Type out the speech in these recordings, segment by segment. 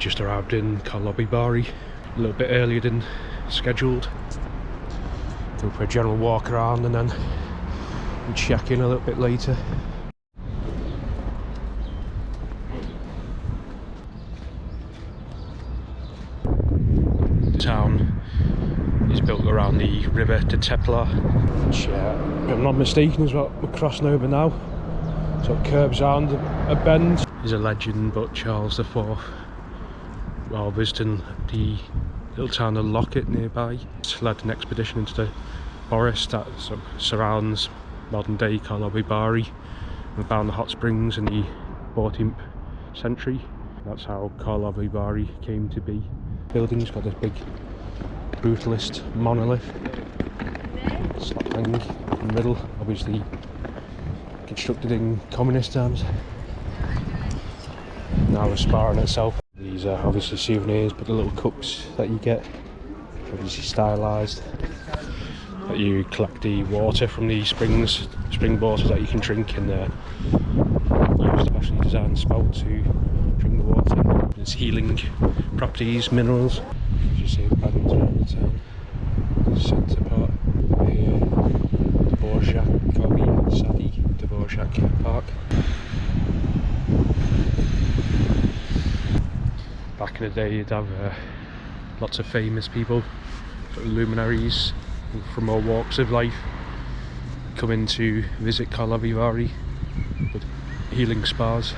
just arrived in Karlovy Vary a little bit earlier than scheduled. Go for a general walk around and then check in a little bit later. The town is built around the river Tepla, which, if I'm not mistaken, is what we're crossing over now. So it curves around a bend. There's a legend about Charles IV while visiting the little town of Locket nearby. He led an expedition into the forest that sort of surrounds modern day Karlovy Vary and found the hot springs in the 14th century. That's how Karlovy Vary came to be. The building's got this big brutalist monolith slap-bang in the middle, obviously constructed in communist times. Now a spa in itself. These are obviously souvenirs, but the little cups that you get, obviously stylised, that you collect the water from the springs, spring water that you can drink, and use a specially designed spout to drink the water. There's healing properties, minerals. As you see, gardens around the town. The centre part here, Dvorak Park. Back in the day, you'd have lots of famous people, sort of luminaries from all walks of life, coming to visit Karlovy Vary with healing spas.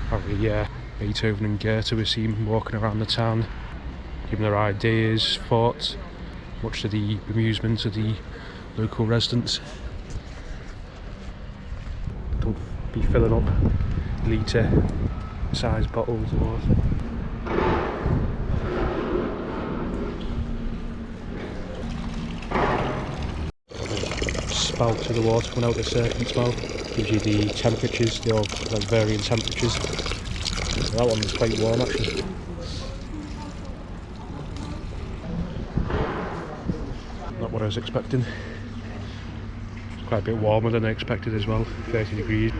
Probably Beethoven and Goethe were seen walking around the town, giving their ideas, thoughts, much to the amusement of the local residents. Don't be filling up litre size bottles of water. Spout to the water coming out the serpent's mouth gives you the temperatures, they all have varying temperatures. That one was quite warm actually. Not what I was expecting. It's quite a bit warmer than I expected as well, 30 degrees.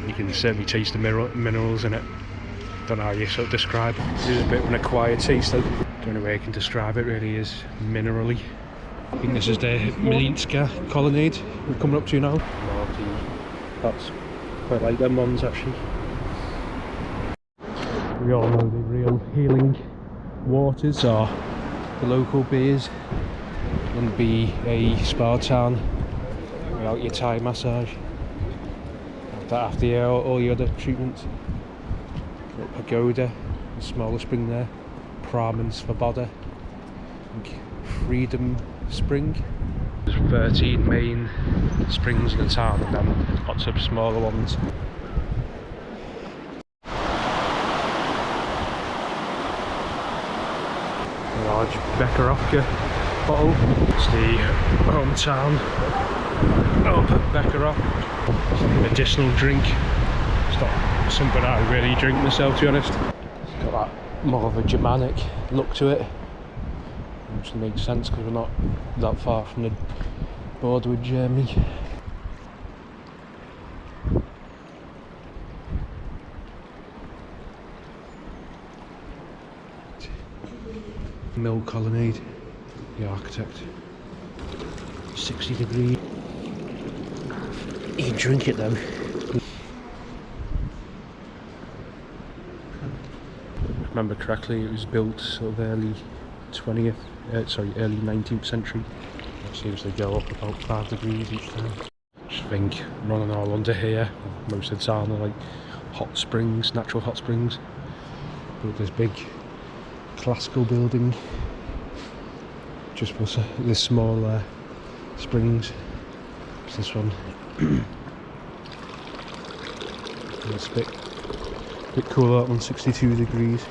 You can certainly taste the minerals in it. Don't know how you sort of describe it. This is a bit of an acquired taste though. Don't know way I can describe it, really is minerally. I think this is the Milinska colonnade we're coming up to now. That's quite like them ones actually. We all know the real healing waters are the local beers. Wouldn't be a spa town without your Thai massage. After all your other treatments. Pagoda, a smaller spring there. Pramen Svoboda. Freedom Spring. There's 13 main springs in the town and then lots of smaller ones. A large Bekarovka bottle. It's the hometown of Bekarov. Medicinal drink. It's not something I really drink myself, to be honest. It's got that more of a Germanic look to it. Which makes sense because we're not that far from the border with Germany. Mill colonnade, the architect. 60 degrees. You drink it though. If I remember correctly, it was built sort of early 19th century. It seems to go up about 5 degrees each time. Just think running all under here, most of the town are like hot springs, natural hot springs. Built this big classical building just for this small springs. It's this one. It's a bit cooler, that one, 62 degrees.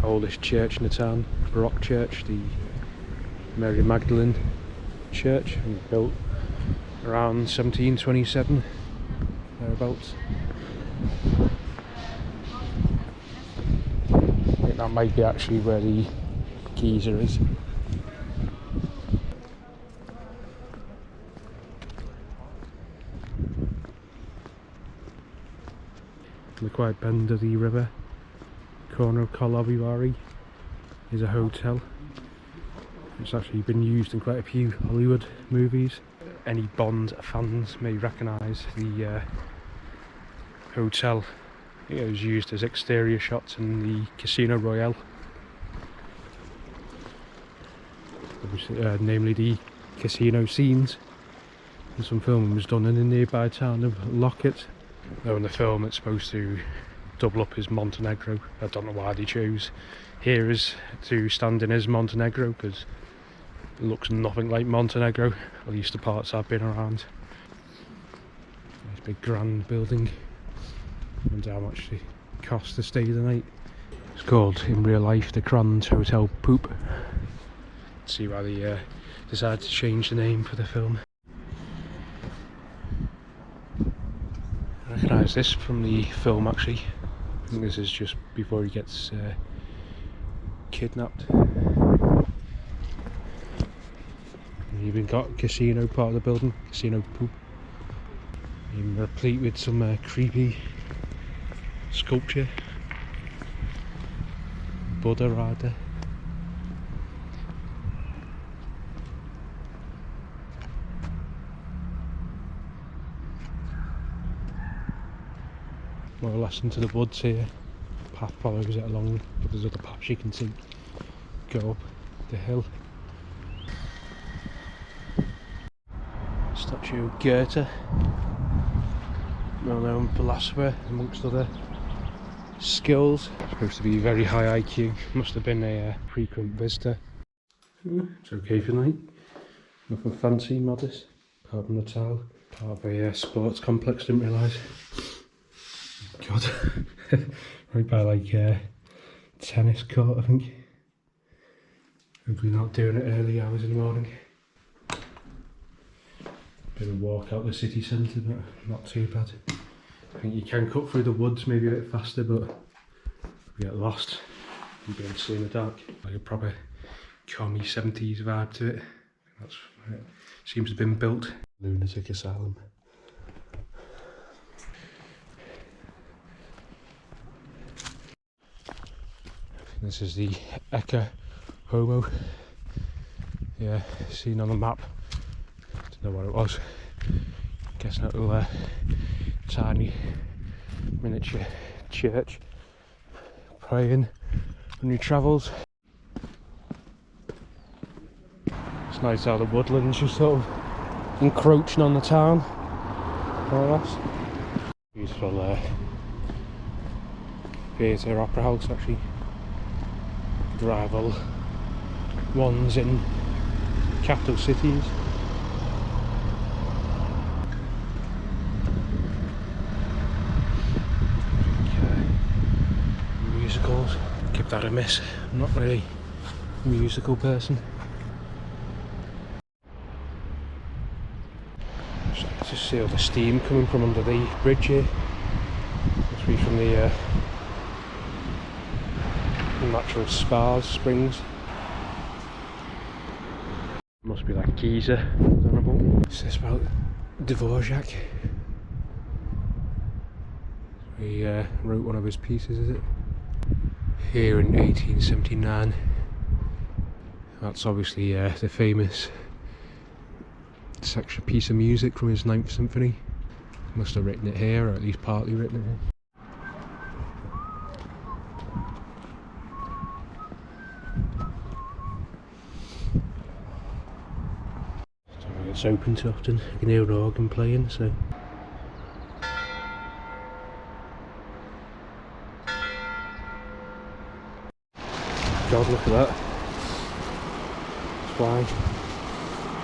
Oldest church in the town, Baroque church, the Mary Magdalene church, and built around 1727, thereabouts. I think that might be actually where the geyser is. the quiet bend of the river, corner of Karlovy Vary, is a hotel. It's actually been used in quite a few Hollywood movies. Any Bond fans may recognise the hotel. It was used as exterior shots in the Casino Royale. Namely the casino scenes. And some filming was done in the nearby town of Lockett. Though in the film it's supposed to double up as Montenegro. I don't know why they chose here as to stand in as Montenegro, because it looks nothing like Montenegro, at least the parts I've been around. Nice big grand building. I wonder how much it cost to stay the night. It's called in real life the Grand Hotel Poop. See why they decided to change the name for the film. I recognise this from the film actually. I think this is just before he gets kidnapped. And you've even got casino part of the building, casino poop. Even replete with some creepy sculpture. Buddha rider. More or less into the woods here. Path follows it along, but there's other paths you can see go up the hill. Statue of Goethe, well-known philosopher amongst other skills. Supposed to be very high IQ. Must have been a frequent visitor. It's okay for night. Nothing fancy, modest. Apart from the tile. Part of a sports complex. Didn't realise. God, right by like tennis court, I think. Hopefully not doing it early hours in the morning. Bit of a walk out the city centre, but not too bad. I think you can cut through the woods maybe a bit faster, but if you get lost, you'll be able to see in the dark. Like a proper commie 70s vibe to it. That's where it seems to have been built. Lunatic asylum. This is the Ecce Homo. Yeah, seen on the map. Don't know what it was. Guess that little tiny miniature church. Praying on your travels. It's nice how the woodlands just sort of encroaching on the town. More or less. Beautiful theatre opera house actually. Rival ones in capital cities. Musicals, give that a miss. I'm not really a musical person. Just see all the steam coming from under the bridge here. Must be from the natural spas, springs. Must be that geyser. What's this about? Dvorak. He wrote one of his pieces, is it? Here in 1879. That's obviously the famous section piece of music from his 9th Symphony. Must have written it here, or at least partly written it here. It's open too often. You can hear an organ playing, so. God, look at that. It's why.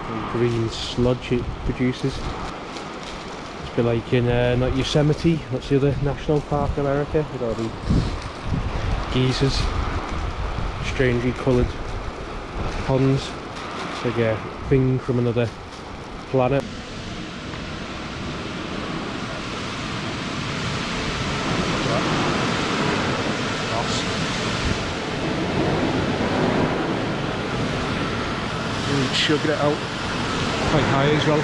And green sludge it produces. It's a bit like in like Yosemite, what's the other national park in America, with all the geysers, strangely coloured ponds. It's like a thing from another planet. Really chugging it out quite high as well,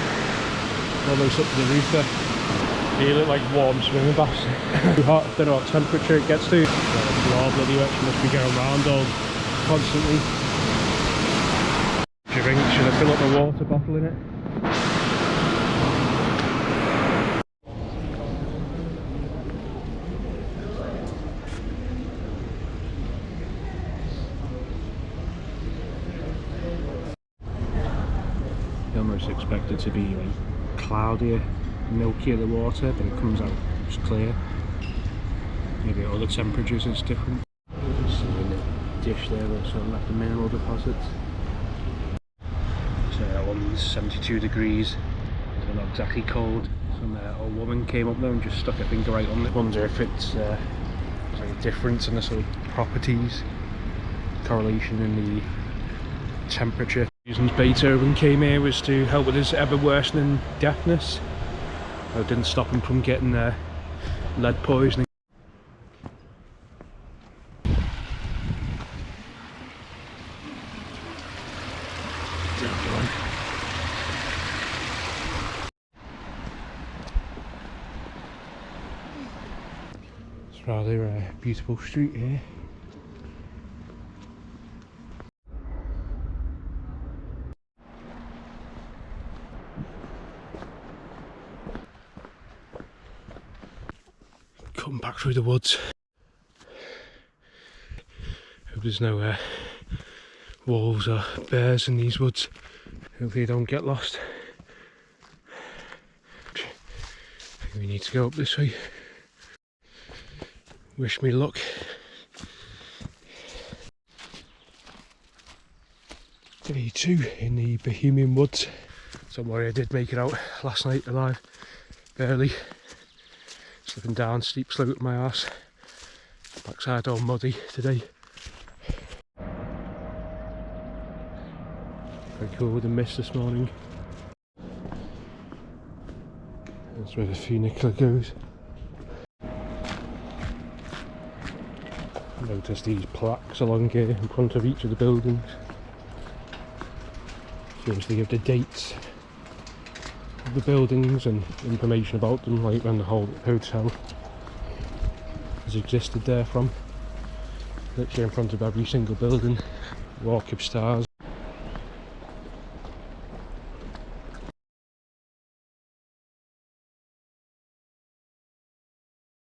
almost up to the roof there. Feel it like warm swimming baths. Too hot, don't know what temperature it gets to. Lord bloody wet, she must be going around all constantly. Should I fill up a water bottle in it? You almost expect it to be like cloudier, milkier the water, but it comes out just clear. Maybe at other temperatures it's different. Just in the dish there, there's sort of like the mineral deposits. So that one's 72 degrees, so not exactly cold. Some old woman came up there and just stuck her finger right on it. Wonder if it's like a difference in the sort of properties, correlation in the temperature. The reasons Beethoven came here was to help with his ever worsening deafness. It didn't stop him from getting lead poisoning. It's rather a beautiful street here. Cutting back through the woods. Hope there's no wolves or bears in these woods. Hopefully you don't get lost. I think we need to go up this way. Wish me luck. Day 2 in the Bohemian woods. Don't worry, I did make it out last night alive, barely. Slipping down steep slope with my arse. Backside all muddy today. Very cool with the mist this morning. That's where the funicular goes. Notice these plaques along here in front of each of the buildings. Seems to give the dates of the buildings and information about them, like when the whole hotel has existed there from. Literally in front of every single building. Walk of stars.